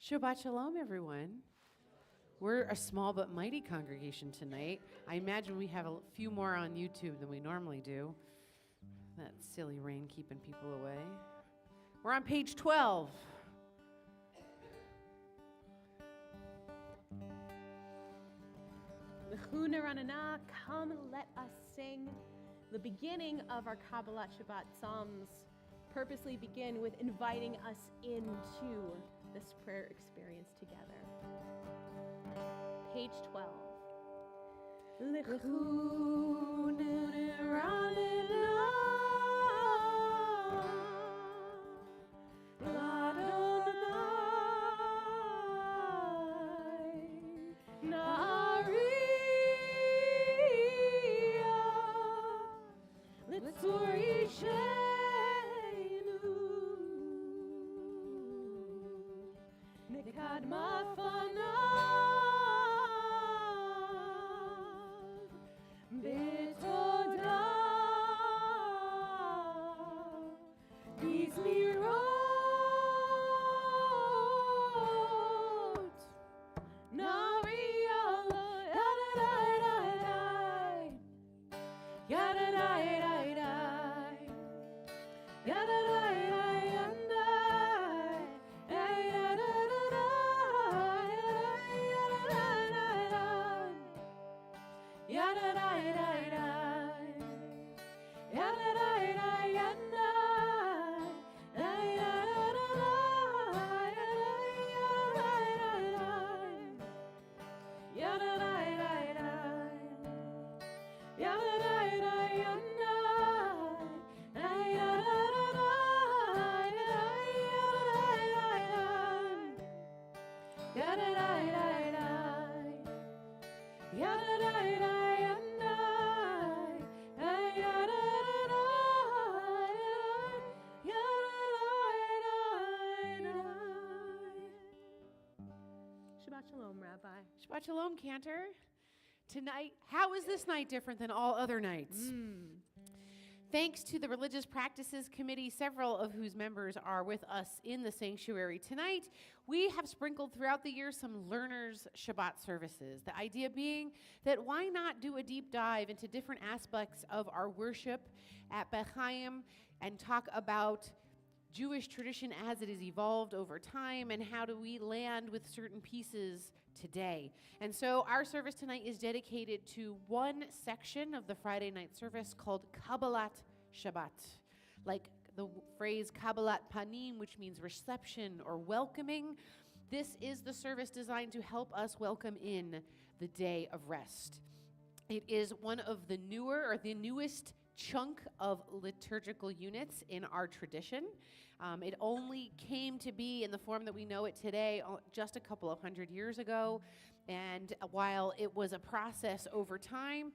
Shabbat Shalom, everyone. We're a small but mighty congregation tonight. I imagine we have a few more on YouTube than we normally do. That silly rain keeping people away. We're on page 12. L'chunaranana, come let us sing. The beginning of our Kabbalat Shabbat Psalms purposely begin with inviting us into this prayer experience together. Page 12. Shabbat Shalom, Rabbi. Shabbat Shalom, Cantor. Tonight, how is this night different than all other nights? Thanks to the Religious Practices Committee, several of whose members are with us in the sanctuary tonight, we have sprinkled throughout the year some learners' Shabbat services. The idea being that why not do a deep dive into different aspects of our worship at Beth Chaim and talk about Jewish tradition as it has evolved over time, and how do we land with certain pieces today. And so our service tonight is dedicated to one section of the Friday night service called Kabbalat Shabbat, like the phrase Kabbalat Panim, which means reception or welcoming. This is the service designed to help us welcome in the day of rest. It is one of the newer or the newest chunk of liturgical units in our tradition. It only came to be in the form that we know it today just a couple of hundred years ago. And while it was a process over time,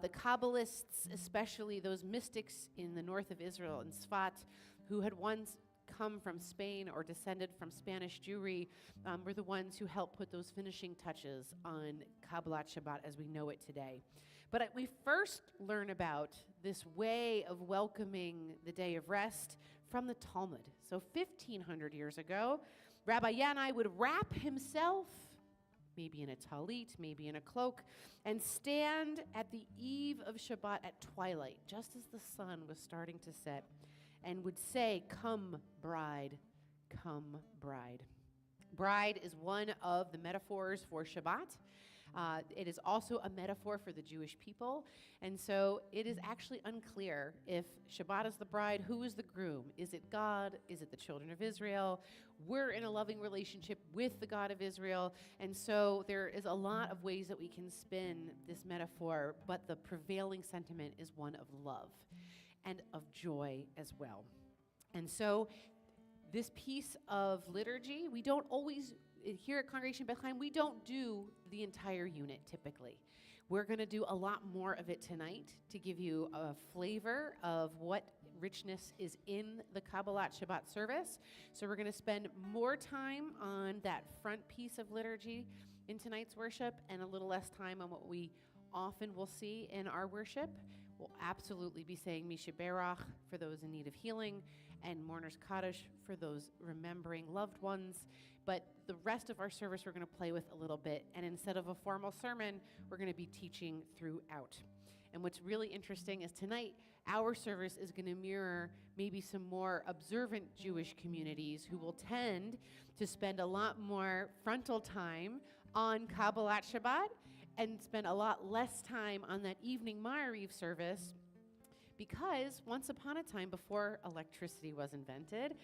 the Kabbalists, especially those mystics in the north of Israel in Sfat, who had once come from Spain or descended from Spanish Jewry, were the ones who helped put those finishing touches on Kabbalat Shabbat as we know it today. But we first learn about this way of welcoming the day of rest from the Talmud. So 1,500 years ago, Rabbi Yanai would wrap himself, maybe in a talit, maybe in a cloak, and stand at the eve of Shabbat at twilight, just as the sun was starting to set, and would say, "Come, bride, come, bride." Bride is one of the metaphors for Shabbat. It is also a metaphor for the Jewish people. And so it is actually unclear if Shabbat is the bride, who is the groom? Is it God? Is it the children of Israel? We're in a loving relationship with the God of Israel. And so there is a lot of ways that we can spin this metaphor, but the prevailing sentiment is one of love and of joy as well. And so this piece of liturgy, we don't always, here at Congregation Beth Chaim, we don't do the entire unit typically. We're going to do a lot more of it tonight to give you a flavor of what richness is in the Kabbalat Shabbat service. So we're going to spend more time on that front piece of liturgy in tonight's worship and a little less time on what we often will see in our worship. We'll absolutely be saying Misha Berach for those in need of healing, and Mourner's Kaddish for those remembering loved ones. But the rest of our service we're going to play with a little bit. And instead of a formal sermon, we're going to be teaching throughout. And what's really interesting is tonight, our service is going to mirror maybe some more observant Jewish communities who will tend to spend a lot more frontal time on Kabbalat Shabbat and spend a lot less time on that evening Ma'ariv service, because once upon a time, before electricity was invented,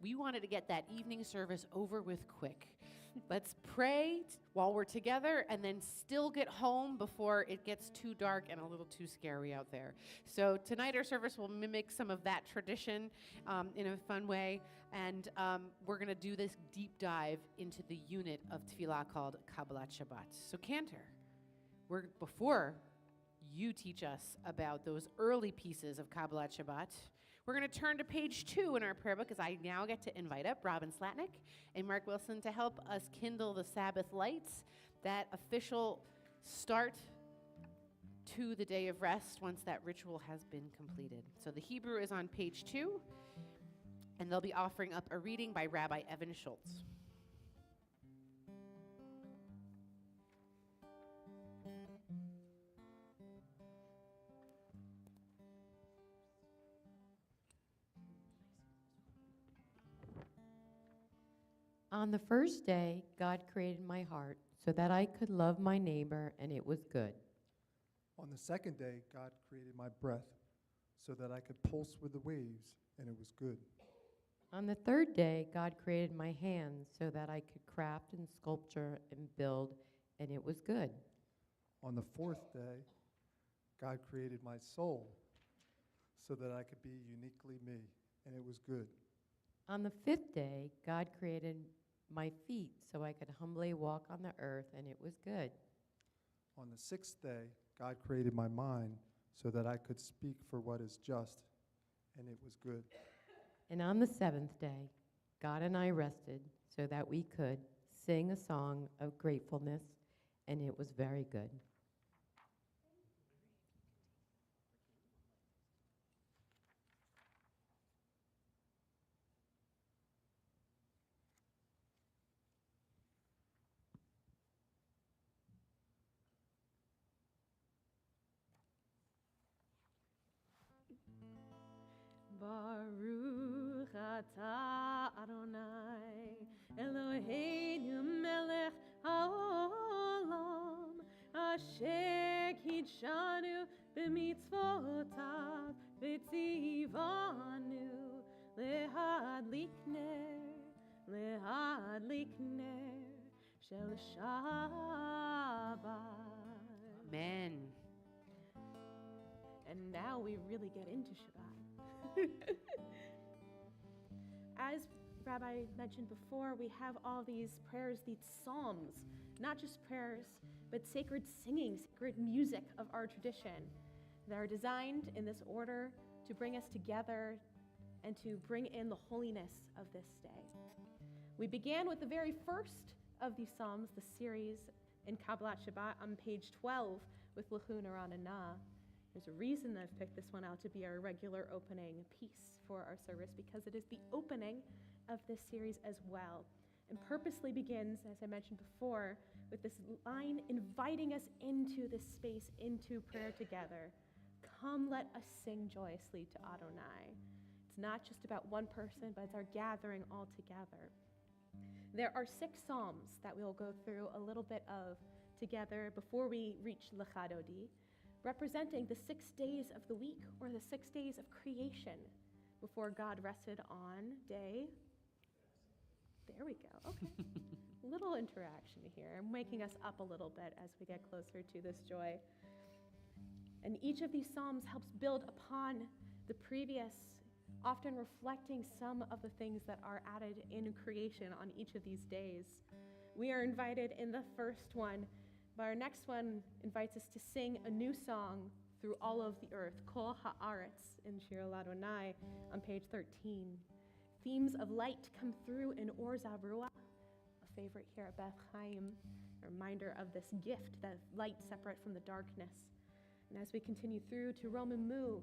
we wanted to get that evening service over with quick. Let's pray while we're together and then still get home before it gets too dark and a little too scary out there. So tonight our service will mimic some of that tradition in a fun way. And we're going to do this deep dive into the unit of tefillah called Kabbalat Shabbat. So Cantor, before you teach us about those early pieces of Kabbalat Shabbat, we're going to turn to page 2 in our prayer book, as I now get to invite up Robin Slatnick and Mark Wilson to help us kindle the Sabbath lights, that official start to the day of rest once that ritual has been completed. So the Hebrew is on page 2, and they'll be offering up a reading by Rabbi Evan Schultz. On the first day, God created my heart so that I could love my neighbor, and it was good. On the second day, God created my breath so that I could pulse with the waves, and it was good. On the third day, God created my hands so that I could craft and sculpture and build, and it was good. On the fourth day, God created my soul so that I could be uniquely me, and it was good. On the fifth day, God created my feet so I could humbly walk on the earth, and it was good. On the sixth day, God created my mind so that I could speak for what is just, and it was good. And on the seventh day, God and I rested so that we could sing a song of gratefulness, and it was very good. Baruch atah Adonai Eloheinu melech haolam asher kidshanu b'mitzvotav v'tzivanu lehadlik ner shel Shabbat. Amen. And now we really get into Shabbat. As Rabbi mentioned before, we have all these prayers, these psalms, not just prayers, but sacred singing, sacred music of our tradition that are designed in this order to bring us together and to bring in the holiness of this day. We began with the very first of these psalms, the series in Kabbalat Shabbat on page 12 with L'chu Naranana. There's a reason I've picked this one out to be our regular opening piece for our service, because it is the opening of this series as well, and purposely begins, as I mentioned before, with this line inviting us into this space, into prayer together. Come, let us sing joyously to Adonai. It's not just about one person, but it's our gathering all together. There are 6 psalms that we'll go through a little bit of together before we reach Lechadodi, representing the 6 days of the week, or the 6 days of creation before God rested on day. There we go. Okay. Little interaction here. I'm waking us up a little bit as we get closer to this joy. And each of these psalms helps build upon the previous, often reflecting some of the things that are added in creation on each of these days. We are invited in the first one, but our next one invites us to sing a new song through all of the earth, Kol Haaretz in Shir Ladonai on page 13. Themes of light come through in Or Zavrua, a favorite here at Beth Chaim, a reminder of this gift, that light separate from the darkness. And as we continue through to Romemu,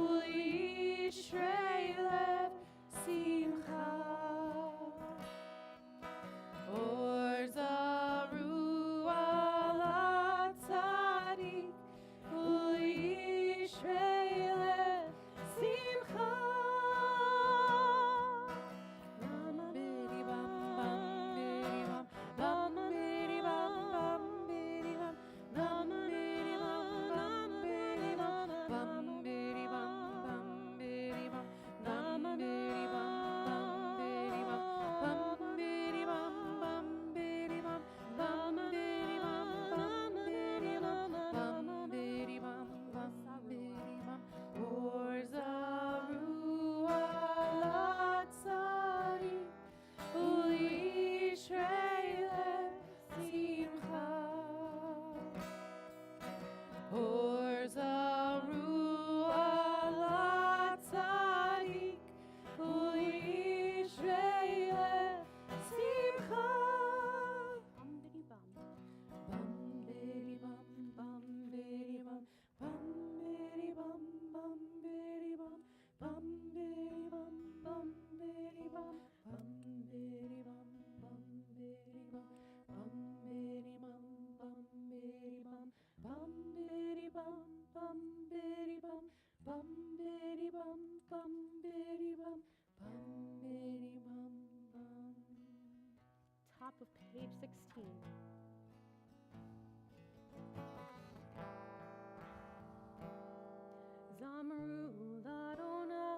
top of page 16. Zamru l'Adonai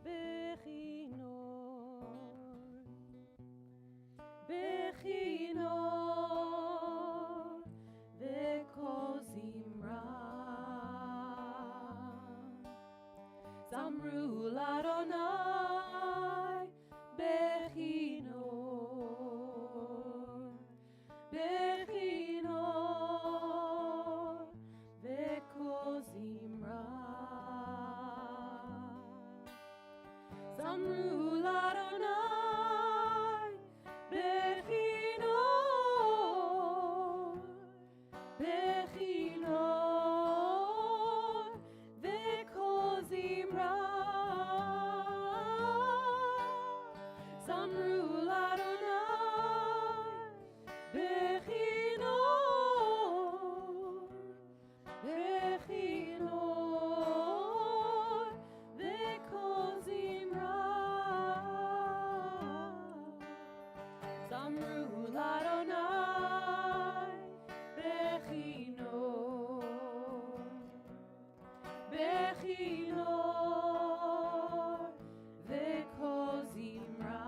bechinor, bechinor v'kol zimra. Zamru l'Adonai bechinor, bechinor v'kol zimra. Zamru l'Adonai bechinor, bechinor v'kol zimra. Zamru l'Adonai bechinor, bechinor v'kol zimra. Zamru l'Adonai bechinor, bechinor v'kol zimra.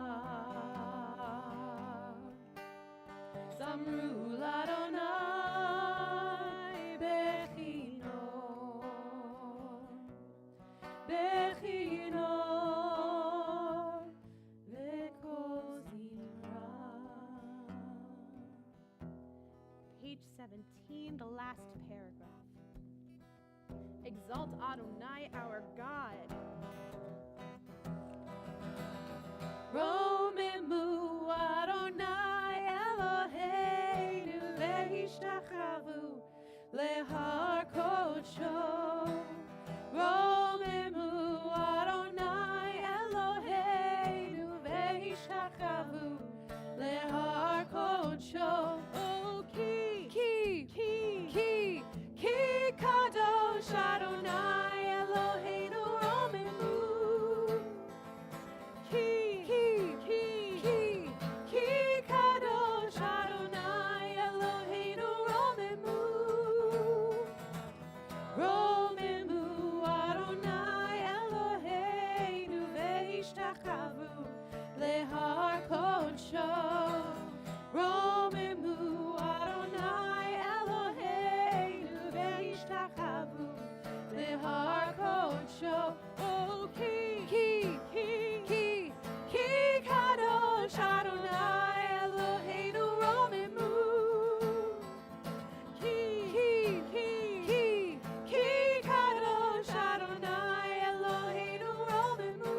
Zamru l'Adonai bechinor, bechinor v'kol zimra. Page 17, the last paragraph. Exalt Adonai, our God. Romemu Adonai Eloheinu ve'ishtachavu lehar kodsho. Romemu Adonai Eloheinu ve'ishtachavu lehar kodsho. Oh, ki kadosh Adonai Eloheinu romemu. Ki kadosh Adonai Eloheinu romemu. Romemu Adonai Eloheinu ve'ishtachavu lehar kodsho. Romemu Adonai Eloheinu ve'ishtachavu lehar kodsho. Oh, ki kadosh Adonai Eloheinu romemu. Ki kadosh Adonai Eloheinu romemu.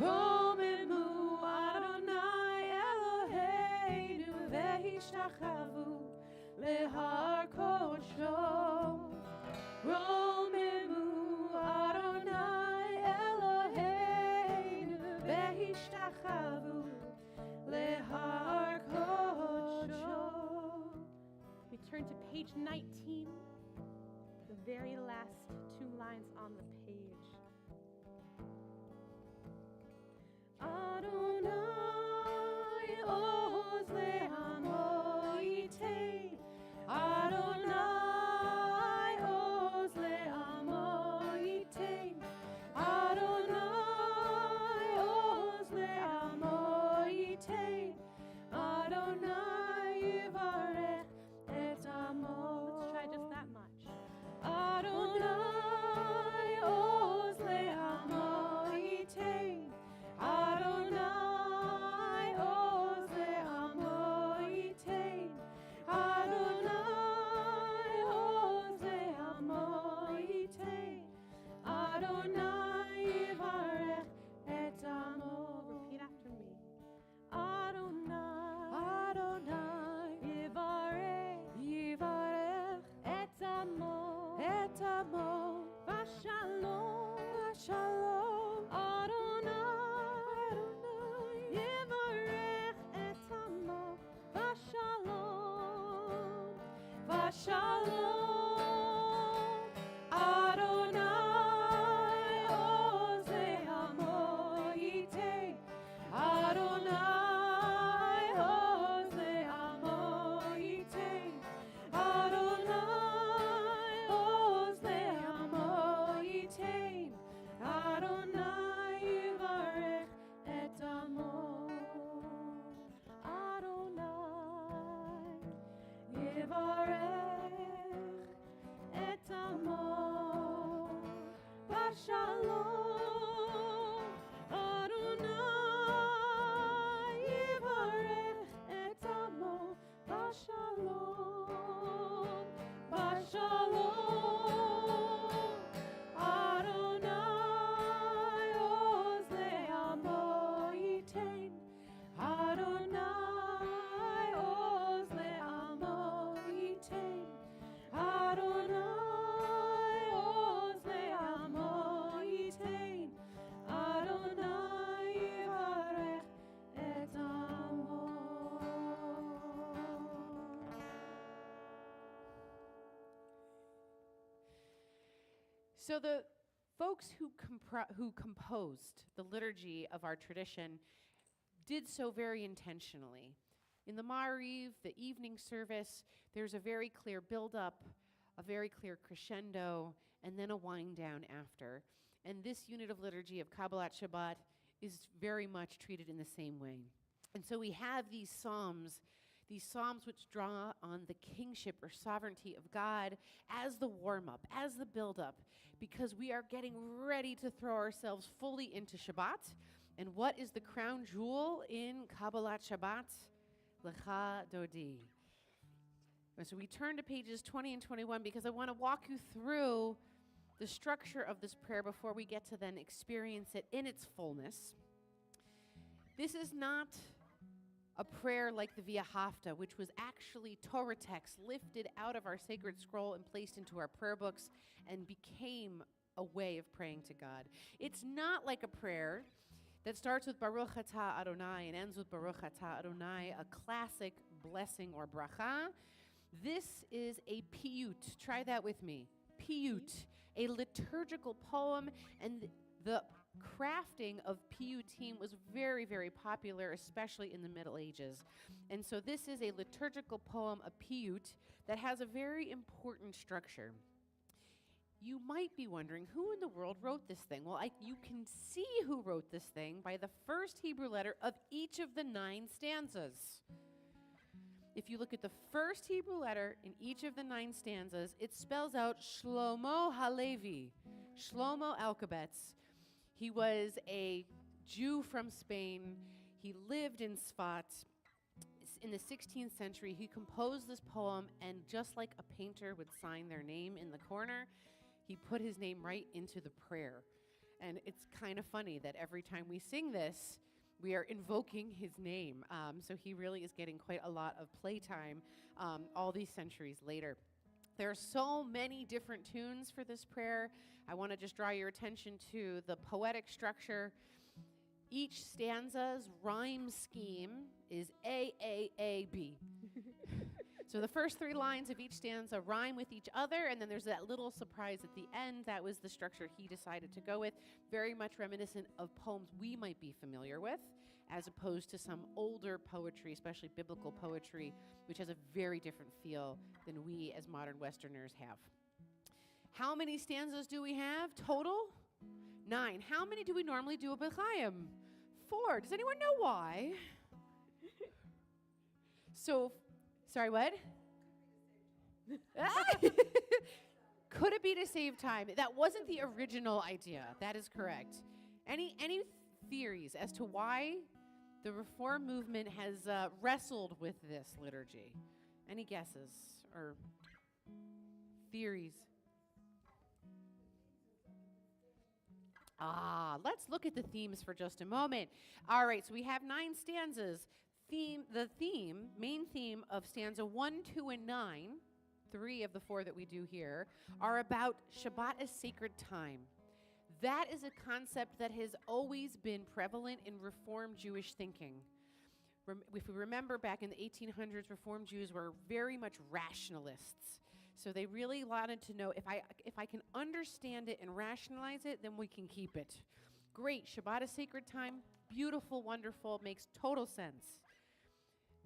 Romemu Adonai Eloheinu ve'ishtachavu lehar kodsho. Romemu Adonai Eloheinu ve'ishtachavu lehar kodsho. We turn to page 19, the very last two lines on the page. Adonai oz le'amo yitei. Adonai oz le'amo yitei. Adonai oz le'amo yitei. Adonai yivarech et amo. Let's try just that much. Adonai oz le'amo yitei. Adonai oz le'amo yitei. Adonai oz le'amo yitei. Adonai yivarech et amo. Repeat after me. Adonai yivarech et amo. Vashalom. Adonai yivarech et amo. Vashalom. Adonai oz le'amo yitei. So the folks who composed the liturgy of our tradition did so very intentionally. In the Ma'ariv, the evening service, there's a very clear build-up, a very clear crescendo, and then a wind down after. And this unit of liturgy of Kabbalat Shabbat is very much treated in the same way. And so we have these psalms which draw on the kingship or sovereignty of God as the warm-up, as the build-up, because we are getting ready to throw ourselves fully into Shabbat. And what is the crown jewel in Kabbalat Shabbat? Lecha Dodi. And so we turn to pages 20 and 21 because I want to walk you through the structure of this prayer before we get to then experience it in its fullness. This is not a prayer like the Via Hafta, which was actually Torah text lifted out of our sacred scroll and placed into our prayer books and became a way of praying to God. It's not like a prayer that starts with Baruch Atah Adonai and ends with Baruch Atah Adonai, a classic blessing or bracha. This is a piyut. Try that with me. Piyut, a liturgical poem, and the crafting of piyutim was very, very popular, especially in the Middle Ages. And so this is a liturgical poem, a piyut, that has a very important structure. You might be wondering, who in the world wrote this thing? Well, you can see who wrote this thing by the first Hebrew letter of each of the 9 stanzas. If you look at the first Hebrew letter in each of the 9 stanzas, it spells out Shlomo Halevi, Shlomo Alkabetz. He was a Jew from Spain. He lived in Sfat. In the 16th century, he composed this poem, and just like a painter would sign their name in the corner, he put his name right into the prayer. And it's kind of funny that every time we sing this, we are invoking his name. So he really is getting quite a lot of playtime all these centuries later. There are so many different tunes for this prayer. I want to just draw your attention to the poetic structure. Each stanza's rhyme scheme is A-A-A-B. So the first 3 lines of each stanza rhyme with each other, and then there's that little surprise at the end. That was the structure he decided to go with, very much reminiscent of poems we might be familiar with, as opposed to some older poetry, especially biblical poetry, which has a very different feel than we as modern Westerners have. How many stanzas do we have total? 9. How many do we normally do a B'chaim? 4. Does anyone know why? Sorry, what? Could it be to save time? That wasn't the original idea. That is correct. Any theories as to why the Reform movement has wrestled with this liturgy? Any guesses or theories? Let's look at the themes for just a moment. All right, so we have 9 stanzas. Main theme of stanza 1, 2, and 9, 3 of the 4 that we do here, are about Shabbat as sacred time. That is a concept that has always been prevalent in Reform Jewish thinking. If we remember back in the 1800s, Reform Jews were very much rationalists. So they really wanted to know, if I can understand it and rationalize it, then we can keep it. Great, Shabbat is sacred time, beautiful, wonderful, makes total sense.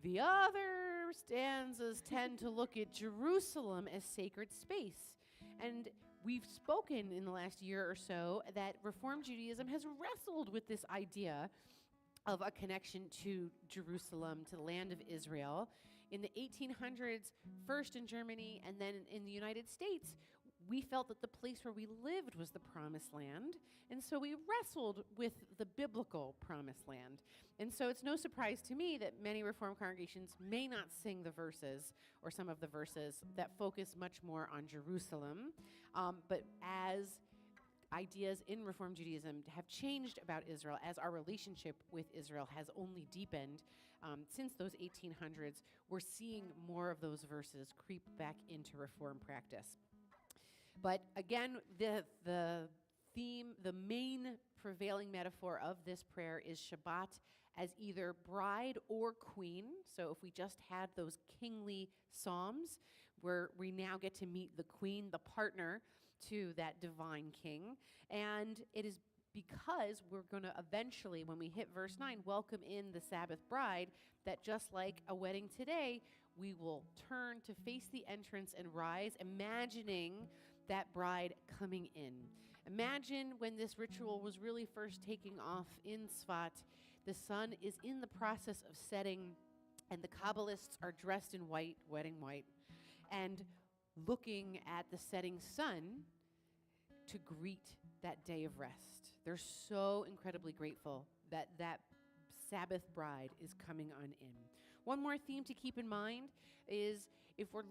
The other stanzas tend to look at Jerusalem as sacred space. And we've spoken in the last year or so that Reform Judaism has wrestled with this idea of a connection to Jerusalem, to the land of Israel. In the 1800s, first in Germany and then in the United States, we felt that the place where we lived was the promised land. And so we wrestled with the biblical promised land. And so it's no surprise to me that many Reformed congregations may not sing the verses or some of the verses that focus much more on Jerusalem. But as ideas in Reformed Judaism have changed about Israel, as our relationship with Israel has only deepened since those 1800s, we're seeing more of those verses creep back into Reform practice. But again, the theme, the main prevailing metaphor of this prayer is Shabbat as either bride or queen. So if we just had those kingly psalms, where we now get to meet the queen, the partner to that divine king. And it is because we're going to eventually, when we hit verse 9, welcome in the Sabbath bride, that just like a wedding today, we will turn to face the entrance and rise, imagining that bride coming in. Imagine when this ritual was really first taking off in Tzfat, the sun is in the process of setting, and the Kabbalists are dressed in white, wedding white, and looking at the setting sun to greet that day of rest. They're so incredibly grateful that that Sabbath bride is coming on in. One more theme to keep in mind is if we're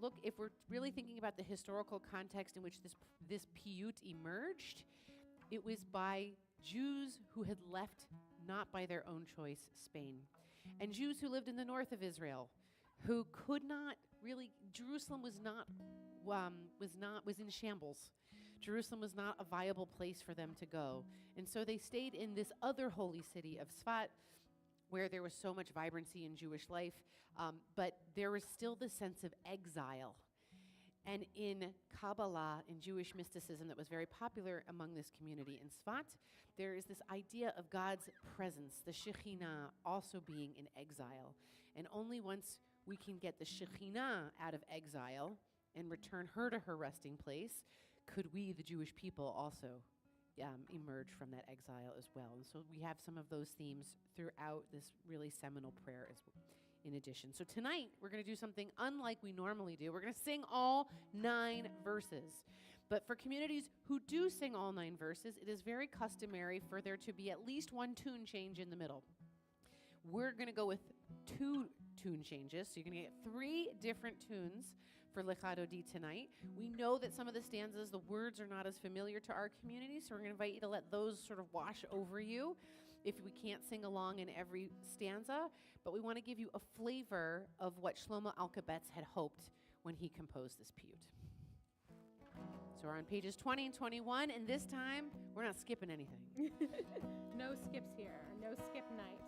really thinking about the historical context in which this piyut emerged, it was by Jews who had left, not by their own choice, Spain, and Jews who lived in the north of Israel, who could not really. Jerusalem was in shambles. Jerusalem was not a viable place for them to go, and so they stayed in this other holy city of Tzfat, where there was so much vibrancy in Jewish life, but there was still the sense of exile. And in Kabbalah, in Jewish mysticism that was very popular among this community in Tzfat, there is this idea of God's presence, the Shekhinah, also being in exile. And only once we can get the Shekhinah out of exile and return her to her resting place, could we, the Jewish people, also emerge from that exile as well. And so we have some of those themes throughout this really seminal prayer as well, in addition. So tonight, we're going to do something unlike we normally do. We're going to sing all 9 verses. But for communities who do sing all 9 verses, it is very customary for there to be at least one tune change in the middle. We're going to go with 2 tune changes. So you're going to get 3 different tunes for Lecha Dodi tonight. We know that some of the stanzas, the words are not as familiar to our community, so we're going to invite you to let those sort of wash over you if we can't sing along in every stanza, but we want to give you a flavor of what Shlomo Alkabetz had hoped when he composed this piyut. So we're on pages 20 and 21, and this time, we're not skipping anything. No skips here, no skip night.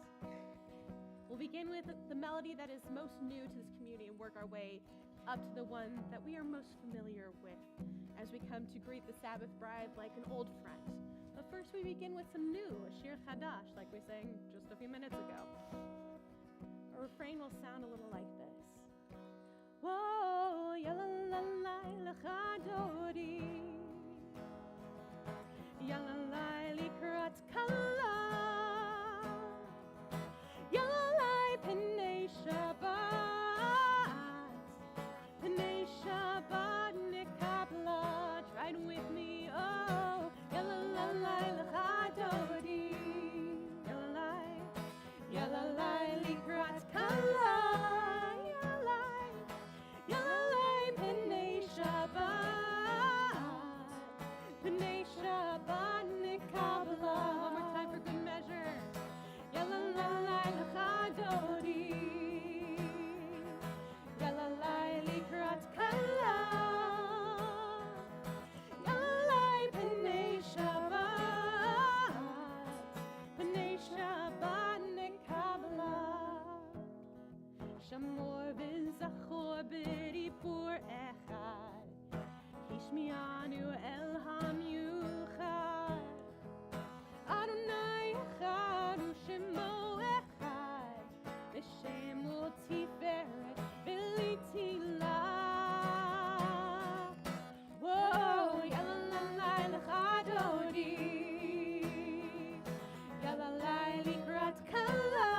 We'll begin with the melody that is most new to this community and work our way up to the one that we are most familiar with as we come to greet the Sabbath bride like an old friend. But first we begin with some new, a shir chadash, like we sang just a few minutes ago. Our refrain will sound a little like this. Whoa, yalalai lecha dodi, yalalai likrat kala, yalalai p'nei Shabbat, p'nei Shabbat nekabla. Try it with me, oh, yalalai lecha dodi, yalalai likrat kala. Shamor v'zachor b'ripur echad, hishmianu el hamiuchad. Adonai echad u'shemo echad, v'shemo tiferet v'litila. Whoa, yalalai lecha dodi, yalalai likrat kala.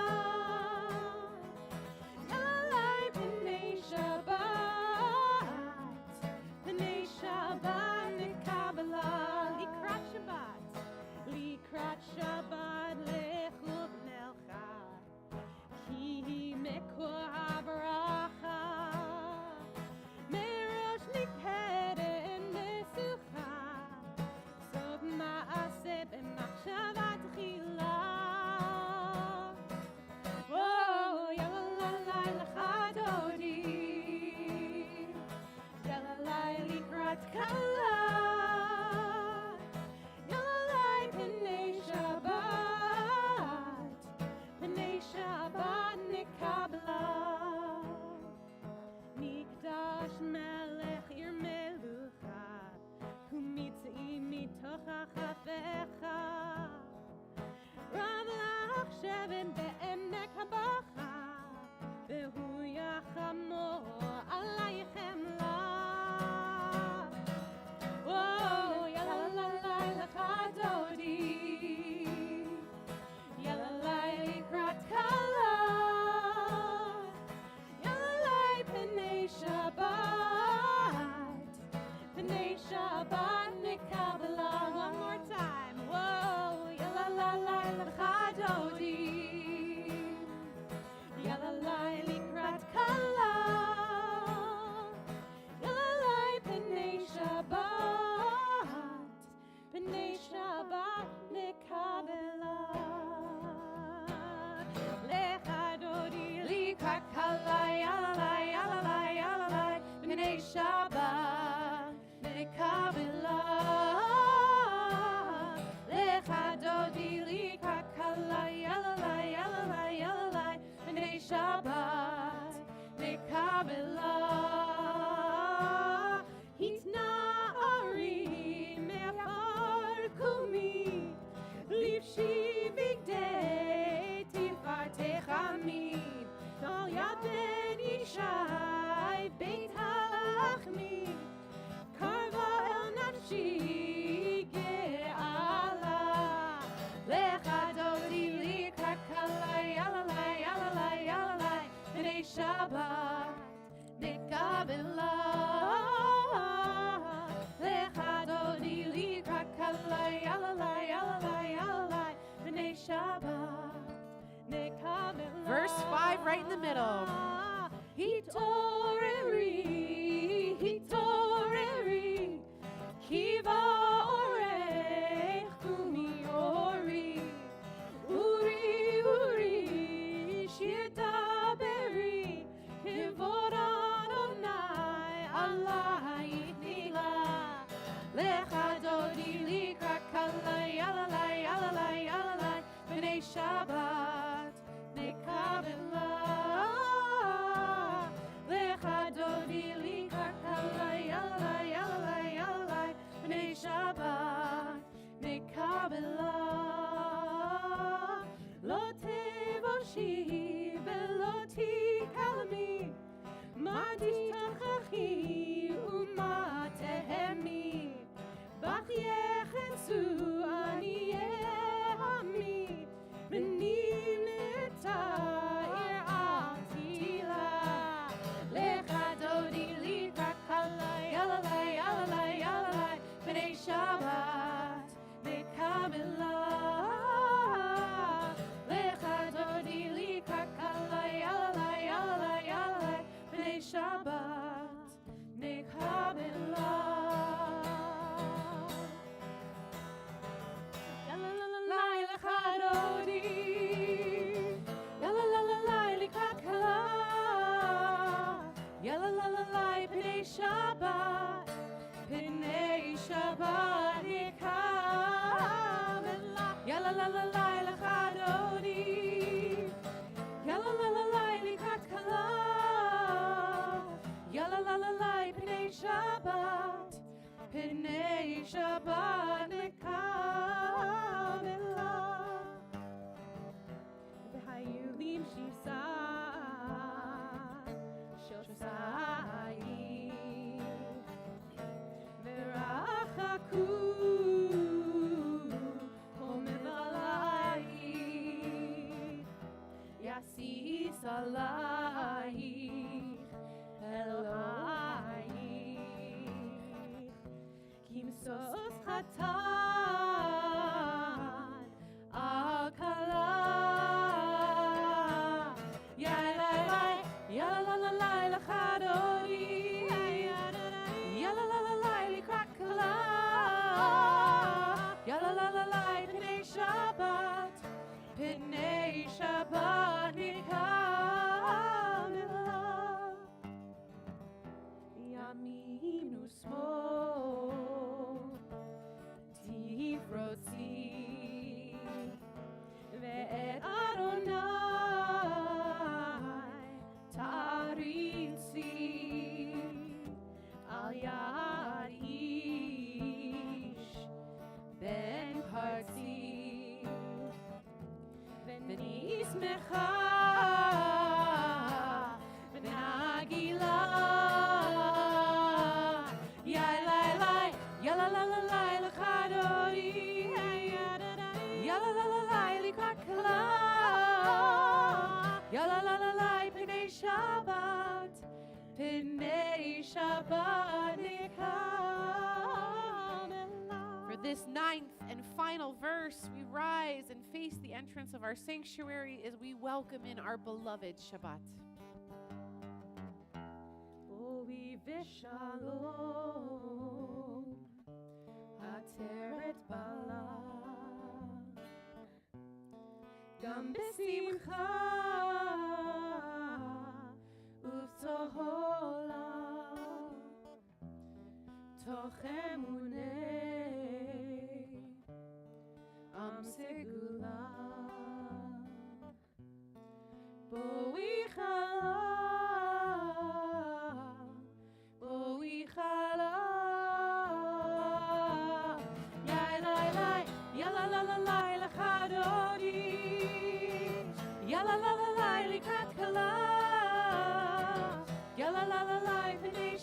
Shabbat, Shabbat, heaven בעמק הבכה, והוא יחמור עלייכם לה. וואו, יללי לך דודי, יללי לקראת כלה, יללי פני שבת, פני שבת נקבלה. One more time. Whoa, יללי לך דודי, יללי לקראת כלה, יללי פני שבת, פני שבת נקבלה. לך דודי לקראת כלה, יללי, יללי, יללי, פני שבת נקבלה. לך דודי לקראת כלה, יללי, יללי, יללי, פני שבת נקבלה. התנערי מעפר קומי, לבשי בגדי תפארתך עמי, כל יד בן ישי בית הלחמי, קרבה אל נפשי גאלה. לך דודי לקראת כלה, יללי, יללי, יללי, פני שבת נקבלה. לך דודי לקראת כלה, יללי, יללי, יללי, פני שבת נקבלה. Verse 5 right in the middle. התעוררי, התעוררי, כי באורך קומי אורי, אורי, אורי, שיר דברי, כבוד אדוני עלייך נגלה. לך דודי לקראת כלה, יללי, יללי, יללי, פני שבת נקבלה. לך דודי לקראת כלה, יללי, יללי, יללי, פני שבת נקבלה. לא תבושי ולא תיכלמי, מה תשכחי ומה תהמי, בך יחצו עניי עמי, ונמלטה עיר אל תילה. לך דודי לקראת כלה, יללי, יללי, יללי, פני שבת נקבלה. לך דודי לקראת כלה, יללי, יללי, יללי, פני שבת נקבלה. יללי לך דודי, יללי לקראת כלה, יללי פני שבת, פני שבת נקבלה. יללי לך דודי, יללי לקראת כלה, יללי פני שבת, פני שבת נקבלה. והיו למשיסה שוסייך, ורחקו חומר עלייך, יסיס עלייך אלייך, כי משוש חתן על כלה. יללי, יללי לך דודי, יללי לקראת כלה, יללי פני שבת, פני שבת נקבלה. שמחה ונגילה. Yalalai l'chadori, yalalai l'kakla, yalalai p'nei Shabbat nikam. For this ninth and final verse, we rise and face the entrance of our sanctuary as we welcome in our beloved Shabbat. Ovi v'shalom, ateret bala, gam b'simcha, uv'tohola, toch emunei, am segula, boi chala, boi chala. Yalalai l'chadori, yalalai l'katkala, yalalai p'nei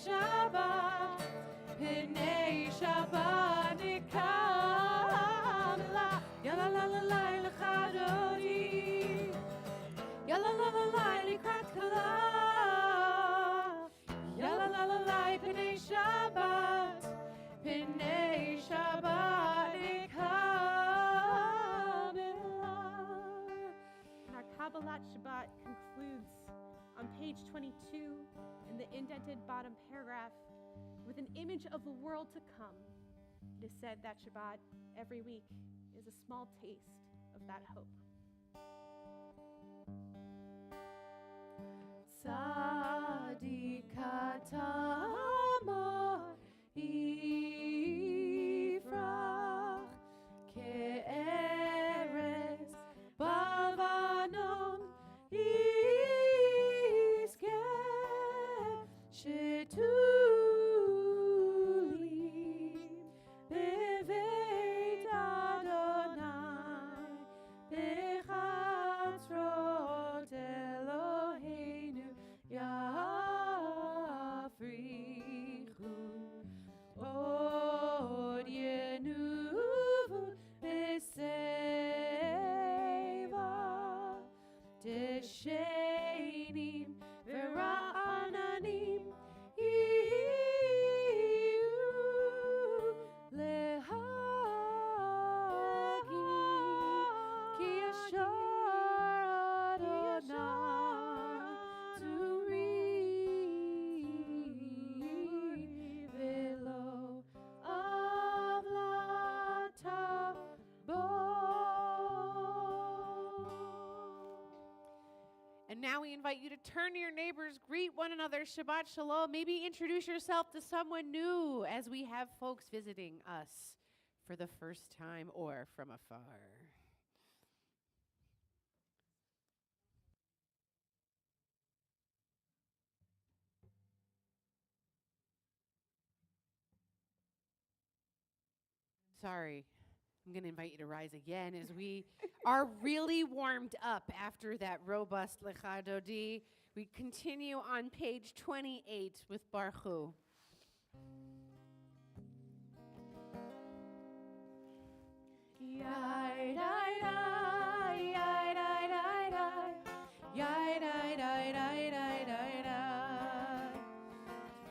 Shabbat nikam. Yalalai l'chadori, yalalai l'katkala, yalalai p'nei Shabbat nikam. Our Kabbalat Shabbat concludes on page 22 in the indented bottom paragraph with an image of the world to come. It is said that Shabbat every week is a small taste of that hope. Tzadikat amor yifrach ke'eretz bavanon yizkeh shetulim beveit Adonai bechatzrot Eloheinu yafrichu od yenuvu beseva deshenim vera'ananim iyu lehagi ki yashar Adonai to read below of And now we invite you to turn to your neighbors, greet one another, Shabbat Shalom. Maybe introduce yourself to someone new as we have folks visiting us for the first time or from afar. Sorry. I'm going to invite you to rise again as we are really warmed up after that robust Lecha Dodi. We continue on page 28 with Baruch Hu. Yai dai dai, yai dai dai dai, yai dai dai dai dai dai dai,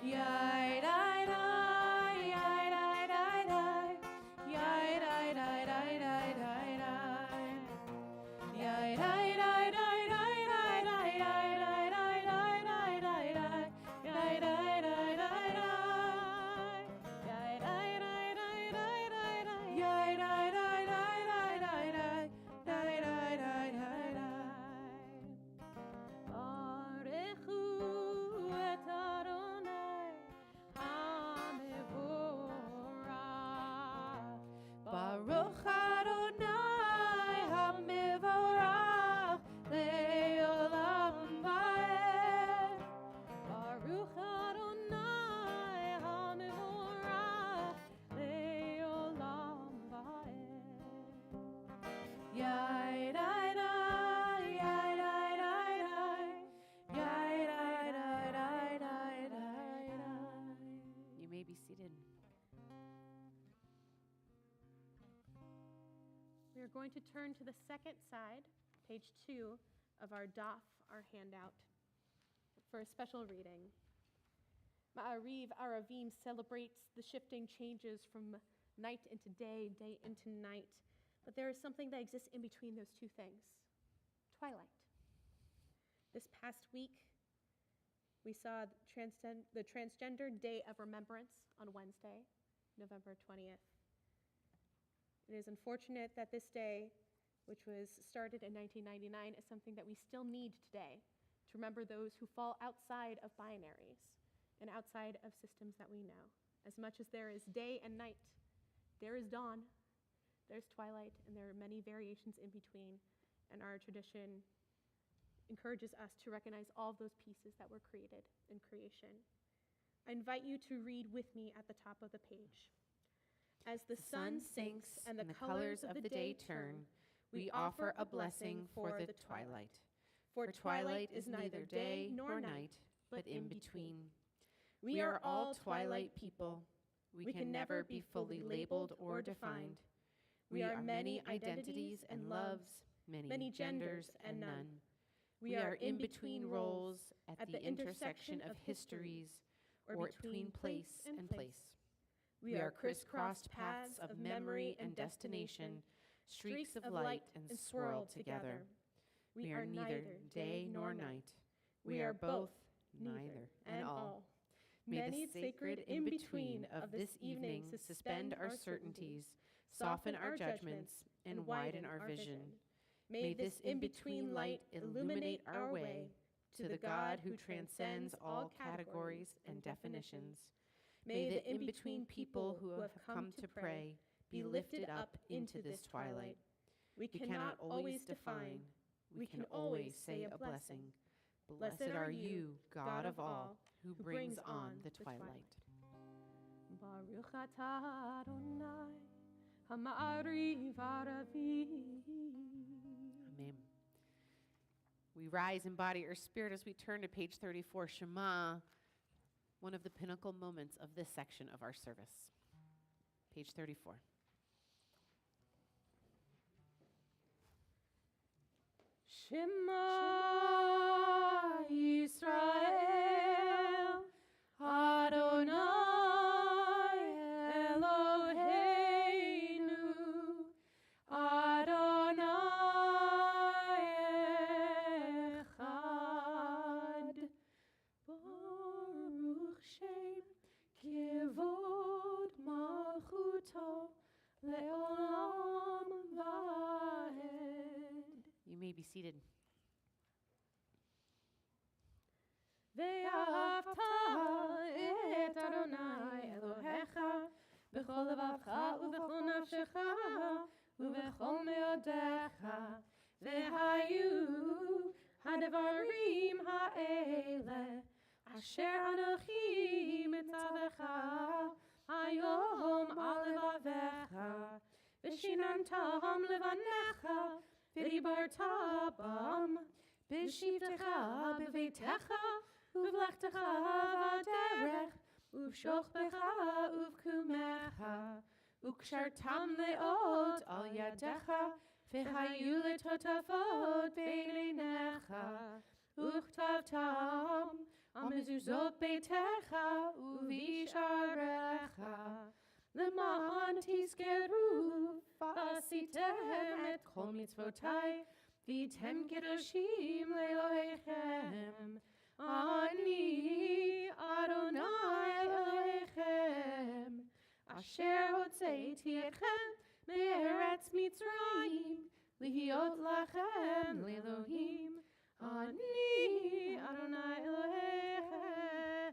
yai dai dai, yai dai dai dai, yai dai dai dai dai dai dai, yai dai dai dai dai dai dai, yai dai dai dai dai dai dai, yai dai dai dai dai, yai dai dai dai dai dai dai, yai dai dai dai dai dai dai, going to turn to the second side, page 2 of our daf, our handout, for a special reading. Ma'ariv Aravim celebrates the shifting changes from night into day, day into night. But there is something that exists in between those two things. Twilight. This past week, we saw the Transgender Day of Remembrance on Wednesday, November 20th. It is unfortunate that this day, which was started in 1999, is something that we still need today to remember those who fall outside of binaries and outside of systems that we know. As much as there is day and night, there is dawn, there's twilight, and there are many variations in between, and our tradition encourages us to recognize all of those pieces that were created in creation. I invite you to read with me at the top of the page. As the sun sinks and the colors of the day turn, we offer a blessing for the twilight. For twilight is neither day nor night, but in between. We are all twilight people. We can never be fully labeled or defined. We are many identities and loves, many genders and none. We are in between roles at the intersection of histories, or between place and place. We are crisscrossed paths of memory and destination, streaks of light and swirled together. We are neither day nor night. We are both, neither, and all. May the sacred in-between of this evening suspend our certainties, soften our judgments, and widen our vision. May this in-between light illuminate our way to the God who transcends all categories and definitions. May the in-between people who have come to pray be lifted up into this twilight. We cannot always define. We can always say a blessing. Blessed are you, God of all, who brings on the twilight. Baruch atah Adonai, ha'ma'ariv aravim. Amen. We rise in body or spirit as we turn to page 34, Shema, one of the pinnacle moments of this section of our service. Page 34. Shema Yisrael, Adonai Eloheinu, Adonai Echad. Baruch Shem Kivod Malchuto Leolam Vaed. You may be seated. ואהבת את אדוני אלוהיך בכל לבבך ובכל נפשך ובכל מאודיך והיו הדברים האלה אשר אנוכי מצווך היום על לבביך ושיננתם לבניך ודיברת בם בשבתך בביתך ובלכתך בדרך ובשוכבך ובקומך וקשרתם לאות על ידיך והיו לטוטפות בין עיניך וכתבתם על מזוזות ביתך ובשעריך למען תזכרו ועשיתם את כל מצוותי והייתם קדושים לאלוהיכם אני אדוני אלוהיכם אשר הוצאתי אתכם מארץ מצרים להיות לכם לאלוהים אני אדוני אלוהיכם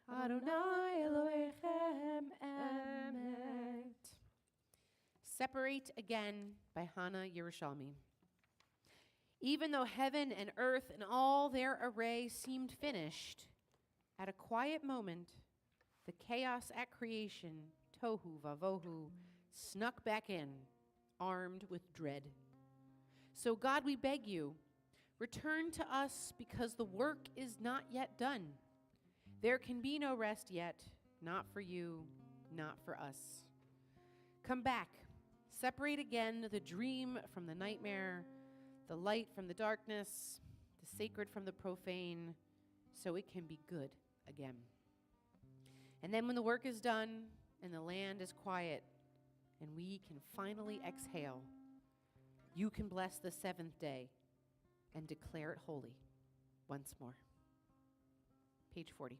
אדוני אלוהיכם אמת. Separate Again by Hannah Yerushalmi. Even though heaven and earth and all their array seemed finished, at a quiet moment, the chaos at creation, tohu vavohu, snuck back in, armed with dread. So God, we beg you, return to us because the work is not yet done. There can be no rest yet, not for you, not for us. Come back, Separate again the dream from the nightmare, the light from the darkness, the sacred from the profane, so it can be good again. And then when the work is done and the land is quiet and we can finally exhale, you can bless the seventh day and declare it holy once more. Page 40.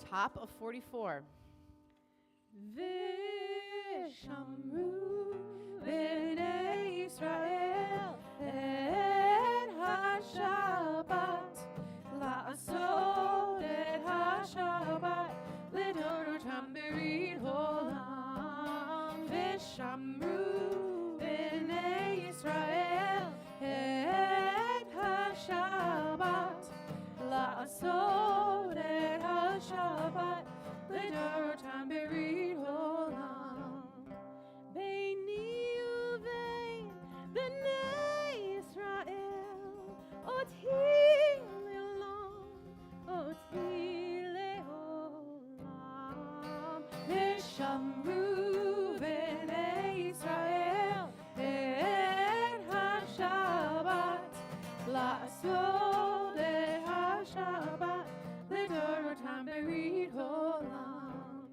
Top of 44. Vishamru b'nei Israel et ha-Shabbat la'asod et ha-Shabbat l'dorotam berit olam. Vishamru b'nei Israel et ha-Shabbat la'asod et ha-Shabbat l'dorotam berit olam. Beini uvein b'nei Israel oti le'olam, oti le'olam. Vishamru b'nei Israel et ha-Shabbat la'asod et ha-Shabbat l'dorotam berit olam.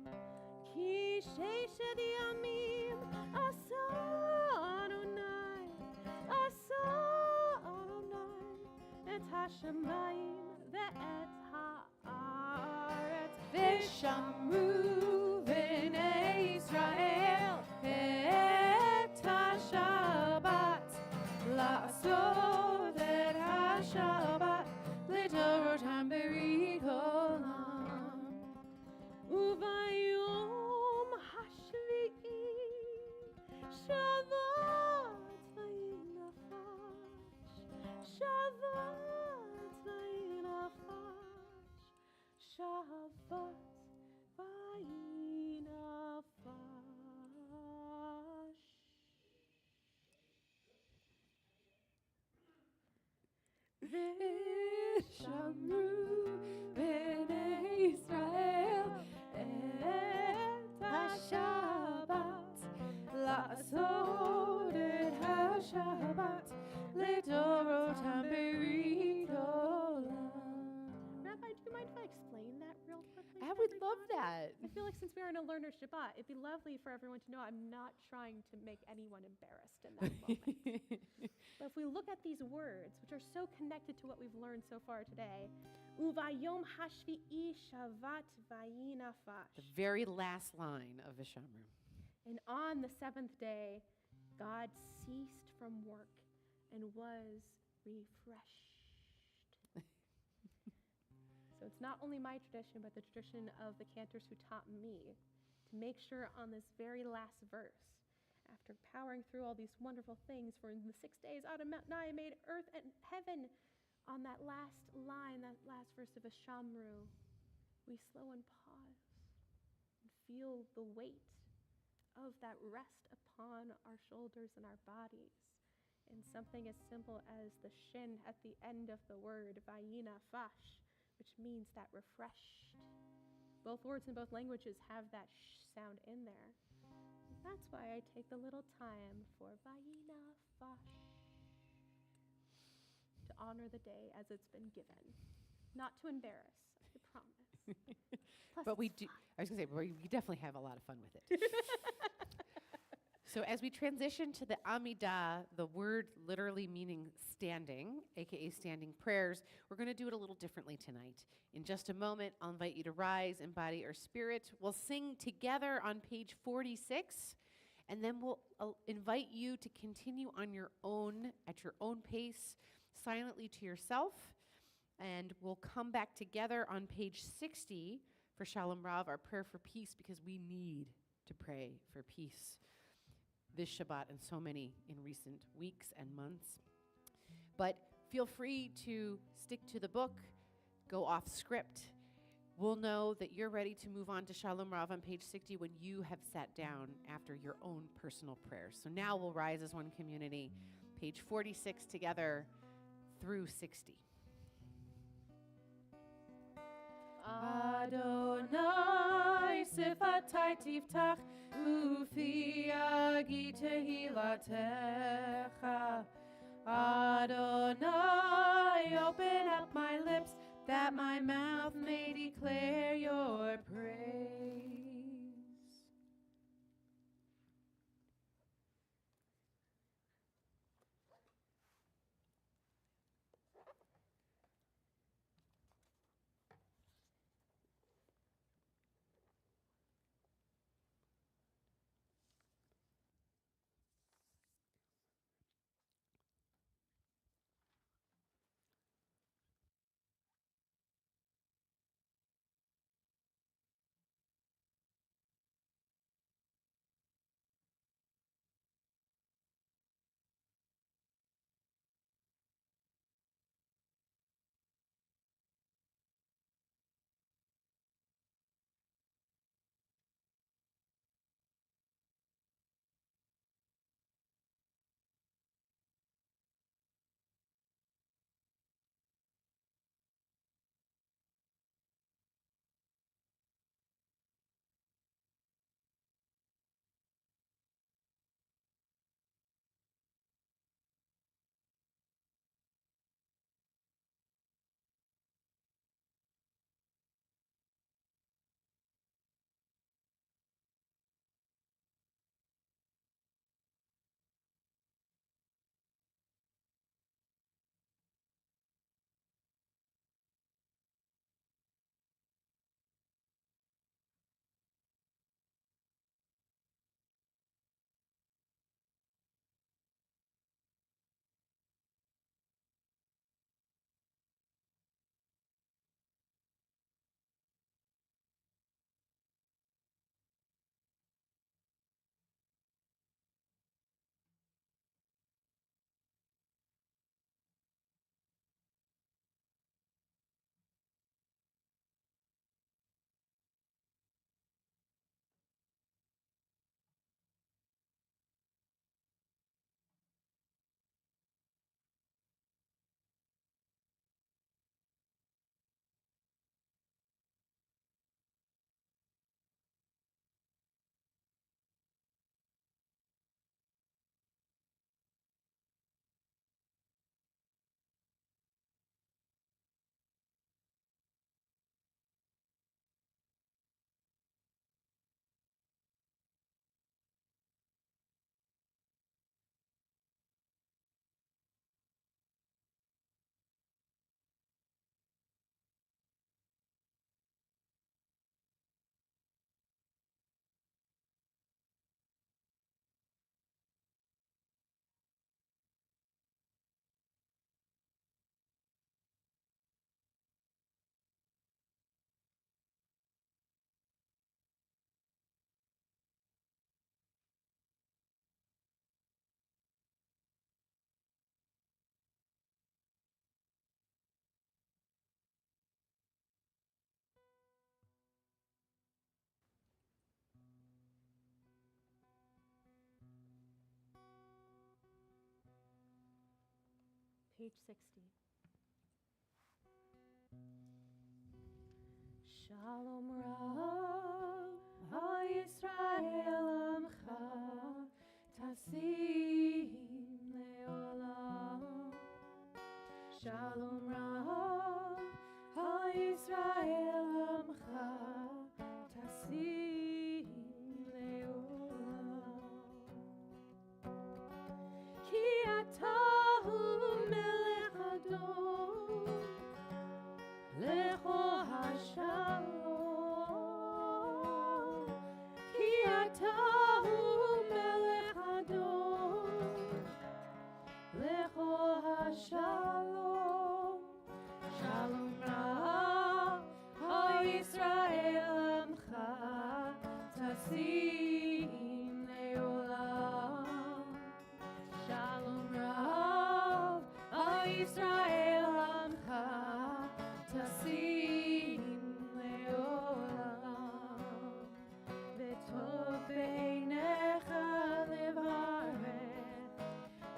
Ki sheishet yamim asa Adonai et hashamayim ve'et ha'aretz. Vishamru b'nei Israel et ha-Shabbat la'asod et ha-Shabbat l'dorotam berit olam. Uvayom hashvi'i Shabbat vayinafash, Shabbat vayinafash, Shabbat vayinafash. Vishamru b'nei Israel et ha-Shabbat la'asod et ha-Shabbat l'dorotam berit olam. Rabbi, do you mind if I explain that real quickly? I to would love everyone? that. I feel like since we are in a learner Shabbat, it'd be lovely for everyone to know I'm not trying to make anyone embarrassed in that moment. But if we look at these words, which are so connected to what we've learned so far today, Uvayom hashvi'i Shabbat vayinafash. The very last line of Vishamru. And on the seventh day, God ceased from work and was refreshed. So it's not only my tradition, but the tradition of the cantors who taught me to make sure on this very last verse, after powering through all these wonderful things, for in the 6 days Adonai made earth and heaven, on that last line, that last verse of Vishamru, we slow and pause and feel the weight of that rest upon our shoulders and our bodies. And something as simple as the shin at the end of the word, vayina fash, which means that refreshed. Both words in both languages have that sh sound in there. That's why I take a little time for Vayina Fash to honor the day as it's been given. Not to embarrass, I promise. Plus But we it's do, fun. I was going to say, but we definitely have a lot of fun with it. So as we transition to the Amidah, the word literally meaning standing, aka standing prayers, we're going to do it a little differently tonight. In just a moment, I'll invite you to rise in body or spirit. We'll sing together on page 46, and then we'll invite you to continue on your own, at your own pace, silently to yourself, and we'll come back together on page 60 for Shalom Rav, our prayer for peace, because we need to pray for peace this Shabbat and so many in recent weeks and months. But feel free to stick to the book, go off script. We'll know that you're ready to move on to Shalom Rav on page 60 when you have sat down after your own personal prayers. So now we'll rise as one community, page 46 together through 60. Adonai sifatai tiftach ufi agi tehilatecha. Adonai, open up my lips that my mouth may declare your praise. Page 60. Shalom Rav, HaYisrael Amcha, Tasim Leolam. Shalom Rav, HaYisrael Amcha, Tasim Leolam. Ki atahu melech Adon, Lecho hashalom. Ki atahu melech Adon, Lecho hashalom. Shalom Rav, HaYisrael Amcha, Tasim Leolam. Shalom Rav, HaYisrael Amcha, Tasim Leolam. V'tov beinecha levarech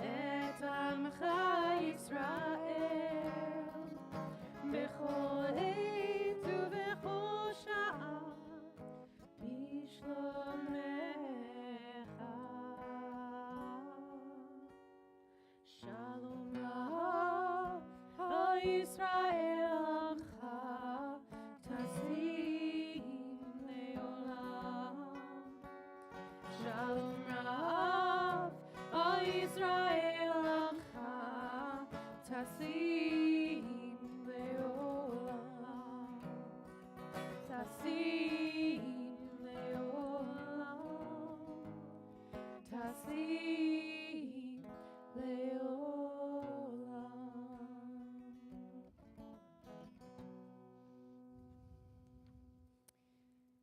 et Amcha Yisrael bechol עת ובכל שעה בשלומך. Shalom Rav, HaYisrael Amcha, Tasim Leolam. Shalom Rav, HaYisrael Amcha, Tasim Leolam. Tasim Leolam. Tasim Leolam.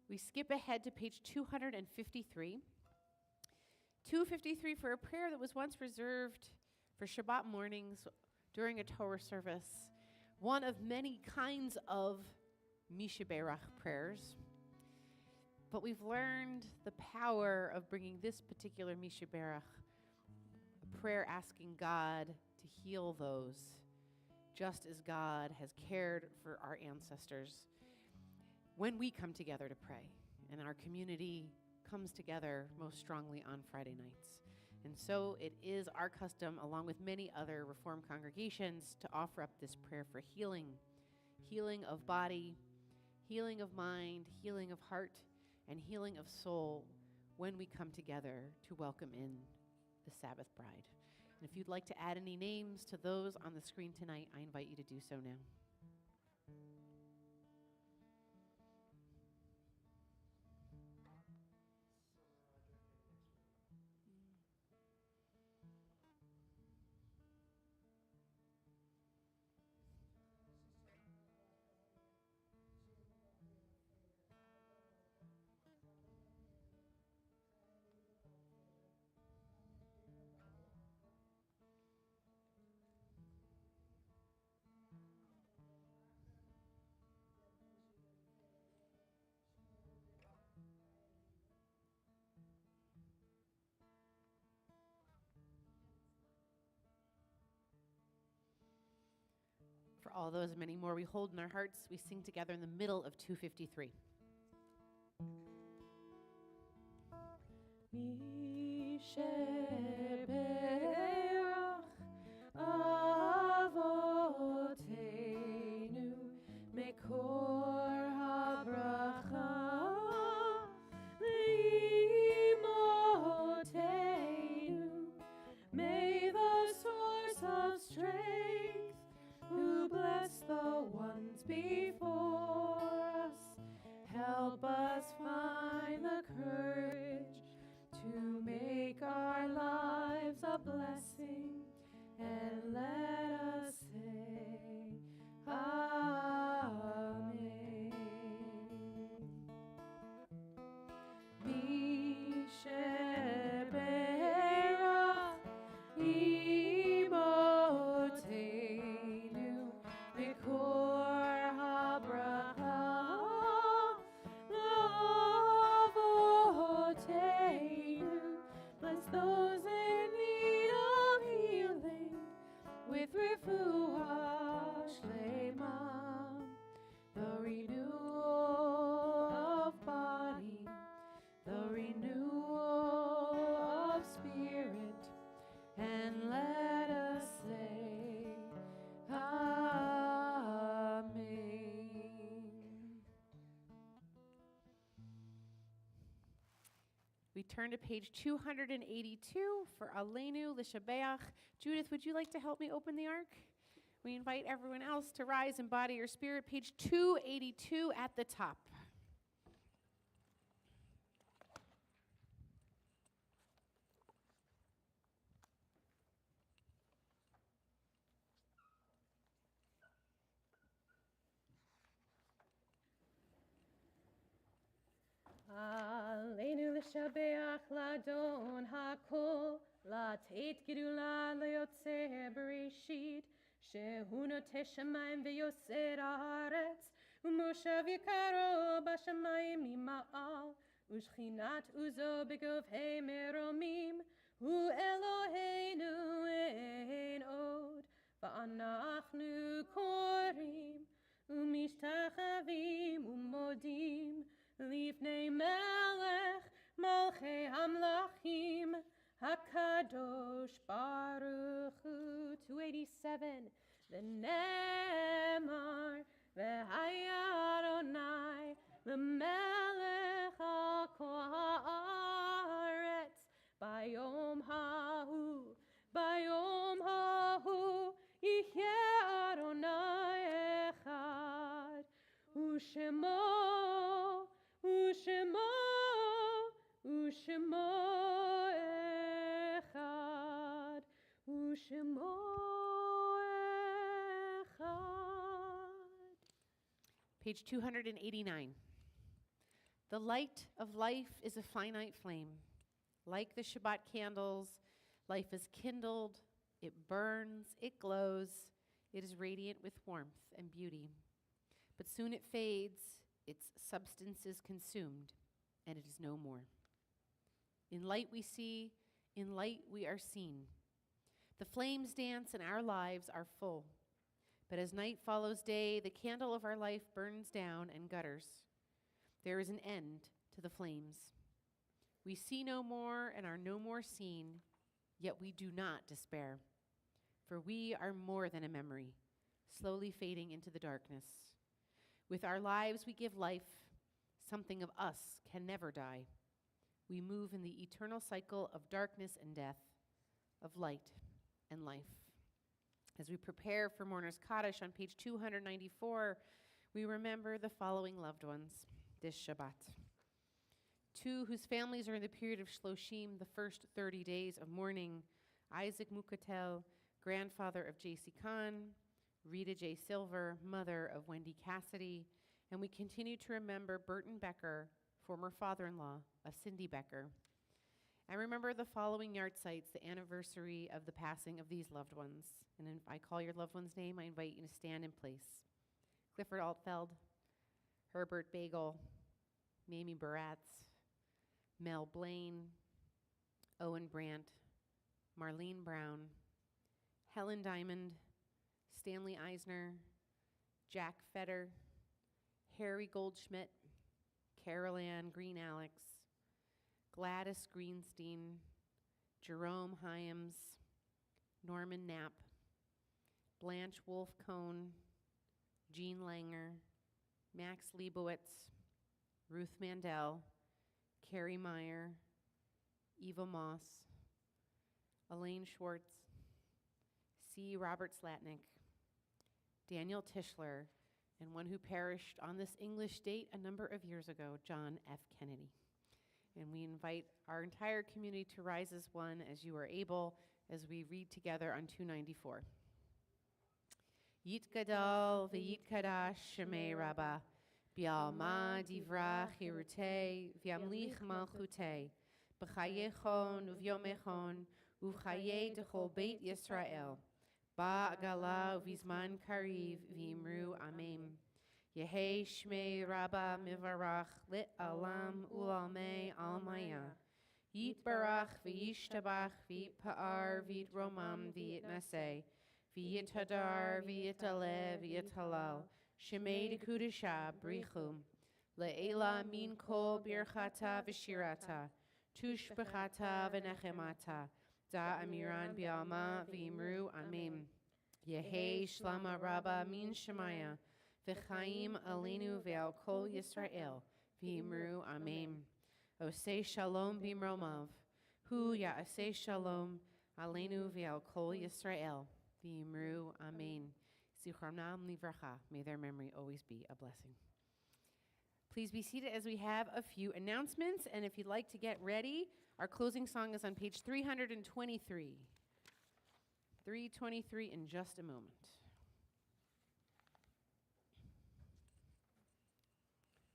We skip ahead to page 253. 253 for a prayer that was once reserved for Shabbat mornings during a Torah service, one of many kinds of Mishaberach prayers. But we've learned the power of bringing this particular Mishaberach, a prayer asking God to heal those, just as God has cared for our ancestors. When we come together to pray, and our community comes together most strongly on Friday nights. And so it is our custom, along with many other Reformed congregations, to offer up this prayer for healing. Healing of body, healing of mind, healing of heart, and healing of soul when we come together to welcome in the Sabbath bride. And if you'd like to add any names to those on the screen tonight, I invite you to do so now. For all those and many more we hold in our hearts, we sing together in the middle of 253. Mishaberach Avoteinu Mekor HaBracha Leimoteinu. May the source of strength, who bless the ones before us, help us find the courage to make our lives a blessing, and let us say Amen. Mishaberach Imoteinu Mekor HaBracha Lavoteinu. Bless those in need of healing with refuah shlema, the renewal We turn to page 282 for Aleinu L'Shabeach. Judith, would you like to help me open the ark? We invite everyone else to rise in body or spirit. Page 282 at the top. Aleinu l'shabeach l'adon hakol, l'teit gedula l'yotzer bereshit, shehu noteh shamayim v'yoser haaretz, u'moshav yikaro b'shamayim mima'al, u'shchinat uzo begovhei meromim, hu Eloheinu ein od, va'anachnu korim, u'mishtachavim u'modim, Lifnei melech malchei hamlachim hakadosh baruch hu. 287. V'nemar v'haya Adonai l'melech al kol haaretz bayom hahu yihye Adonai echad u'shemo Ushemo echad, Ushemo echad. Page 289. The light of life is a finite flame. Like the Shabbat candles, life is kindled, it burns, it glows, it is radiant with warmth and beauty. But soon it fades, its substance is consumed, and it is no more. In light we see, in light we are seen. The flames dance and our lives are full. But as night follows day, the candle of our life burns down and gutters. There is an end to the flames. We see no more and are no more seen, yet we do not despair. For we are more than a memory, slowly fading into the darkness. With our lives we give life. Something of us can never die. We move in the eternal cycle of darkness and death, of light and life. As we prepare for Mourner's Kaddish on page 294, we remember the following loved ones this Shabbat. 2 whose families are in the period of Shloshim, the first 30 days of mourning: Isaac Mukatel, grandfather of J.C. Khan, Rita J. Silver, mother of Wendy Cassidy, and we continue to remember Burton Becker, former father-in-law of Cindy Becker. And remember the following yard sites, the anniversary of the passing of these loved ones. And if I call your loved one's name, I invite you to stand in place. Clifford Altfeld, Herbert Bagel, Mamie Baratz, Mel Blaine, Owen Brandt, Marlene Brown, Helen Diamond, Stanley Eisner, Jack Fetter, Harry Goldschmidt, Carol Ann Green Alex, Gladys Greenstein, Jerome Hyams, Norman Knapp, Blanche Wolf Cohn, Jean Langer, Max Leibowitz, Ruth Mandel, Carrie Meyer, Eva Moss, Elaine Schwartz, C. Robert Slatnick, Daniel Tischler, and one who perished on this English date a number of years ago, John F. Kennedy. And we invite our entire community to rise as one as you are able as we read together on 294. Yit Gadol v'yit Kadash Shemei Rabbah B'alma Divrach Hirutei V'yamlich Malchutei B'chayechon Uv'yomechon U'chayei Dechol Beit Yisrael Ba'agala V'izman Kariv V'imru Amen. Yehei Shmei Rabba Mivarach Lit Alam Ulalmei Almaya Yit Barach V'yishtabach V'yit Pa'ar V'yit Romam V'yit Naseh V'yit Hadar V'yit Ale V'yit Halal Shemei Dekudisha Brichum Le'ela Min Kol Birchata V'shirata Tush B'chata V'nechemata Da Amiran B'alma V'imru Amen. Yehei Shlama Rabba Min Shemaya V'chaim Aleinu Ve'al Kol Yisrael V'imru Amen. Osei shalom bimromav. Hu ya'aseh shalom aleinu v'al kol Yisrael. V'yimru amen. Zichronam livracha. May their memory always be a blessing. Please be seated as we have a few announcements. And if you'd like to get ready, our closing song is on page 323. 323 in just a moment.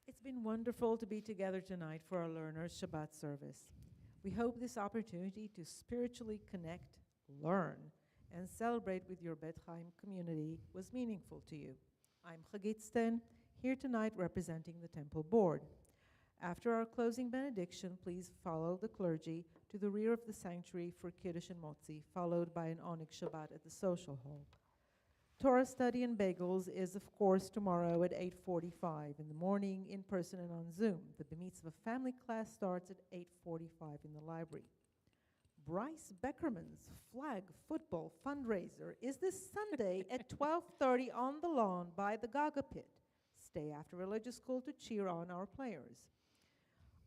It's been wonderful to be together tonight for our learners' Shabbat service. We hope this opportunity to spiritually connect, learn, and celebrate with your Bet Chaim community was meaningful to you. I'm Chagit Sten, here tonight representing the Temple Board. After our closing benediction, please follow the clergy to the rear of the sanctuary for Kiddush and Motzi, followed by an Onyx Shabbat at the social hall. Torah study and bagels is, of course, tomorrow at 8:45 in the morning, in person and on Zoom. The Bar Mitzvah family class starts at 8:45 in the library. Bryce Beckerman's flag football fundraiser is this Sunday at 12:30 on the lawn by the Gaga Pit. Stay after religious school to cheer on our players.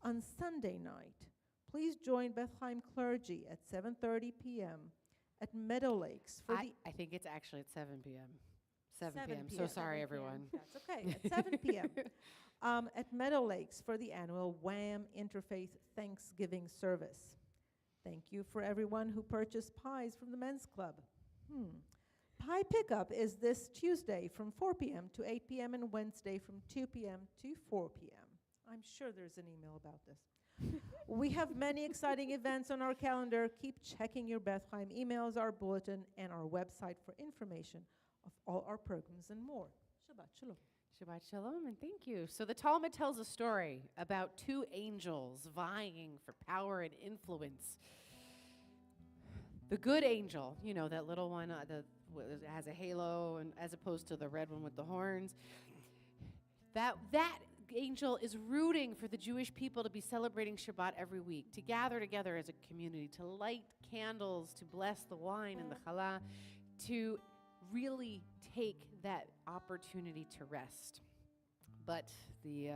On Sunday night, please join Beth Chaim clergy at 7:30 p.m. at Meadow Lakes for I think it's actually at 7 p.m. 7 p.m. So 7 sorry, p.m. everyone. That's okay. At 7 p.m. At Meadow Lakes for the annual Wham! Interfaith Thanksgiving service. Thank you for everyone who purchased pies from the men's club. Pie pickup is this Tuesday from 4 p.m. to 8 p.m. and Wednesday from 2 p.m. to 4 p.m. I'm sure there's an email about this. We have many exciting events on our calendar. Keep checking your Beth Chaim emails, our bulletin, and our website for information of all our programs and more. Shabbat Shalom. Shabbat shalom, and thank you. So the Talmud tells a story about two angels vying for power and influence. The good angel, you know, that little one that has a halo, and as opposed to the red one with the horns, that angel is rooting for the Jewish people to be celebrating Shabbat every week, to gather together as a community, to light candles, to bless the wine and the challah, to really take that opportunity to rest. But the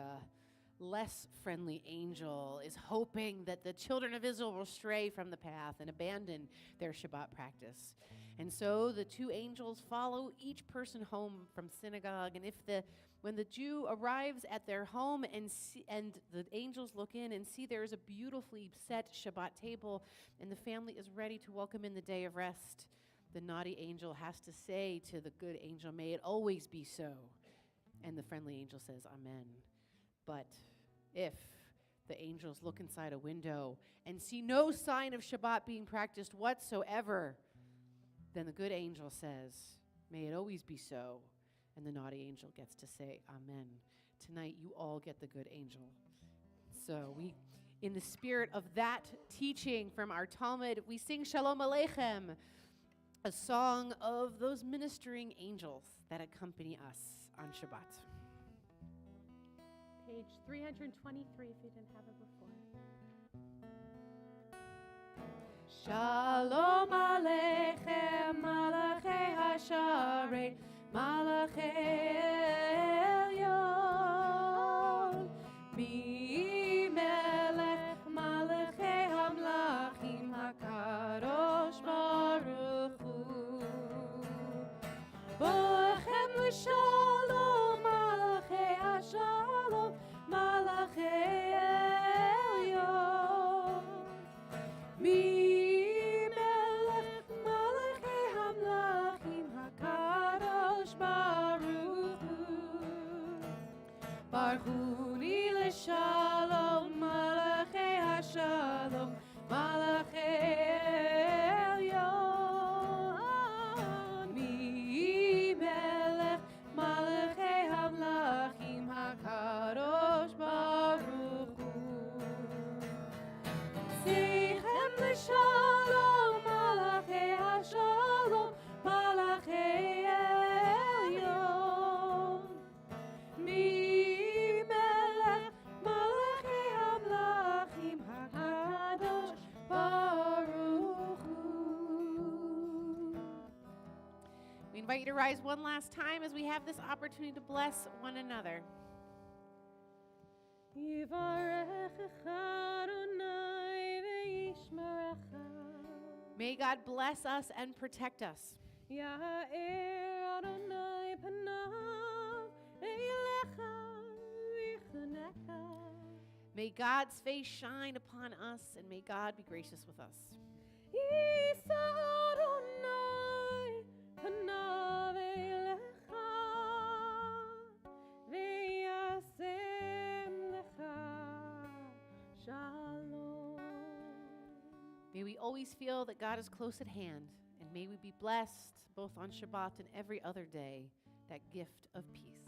less friendly angel is hoping that the children of Israel will stray from the path and abandon their Shabbat practice. And so the two angels follow each person home from synagogue, and when the Jew arrives at their home and the angels look in and see there is a beautifully set Shabbat table and the family is ready to welcome in the day of rest, the naughty angel has to say to the good angel, "May it always be so." And the friendly angel says, "Amen." But if the angels look inside a window and see no sign of Shabbat being practiced whatsoever, then the good angel says, "May it always be so." And the naughty angel gets to say, "Amen." Tonight, you all get the good angel. So in the spirit of that teaching from our Talmud, we sing Shalom Aleichem, a song of those ministering angels that accompany us on Shabbat. Page 323 if you didn't have it before. Shalom Aleichem, Malachei Hasharet, Malachei Elyon, Mi Melech Malachei Hamlachim HaKadosh Baruch Hu, Boechem L'Shalom, Malachei Hashalom, Malachei Elyon, Mi Barchuni l'shalom, malachei hashalom, malachei elyon, mi melech, malachei hamlachim, hakadosh baruch hu. Seichem l'shalom, malachei hashalom, malachei elyon, mi We invite you to rise one last time as we have this opportunity to bless one another. Yivarechecha May God bless us and protect us. Ya'er Adonai panav elecha v'chanecha. May God's face shine upon us, and may God be gracious with us. Yisa Adonai panav elecha v'yasem lecha shalom. May we always feel that God is close at hand, and may we be blessed both on Shabbat and every other day, that gift of peace.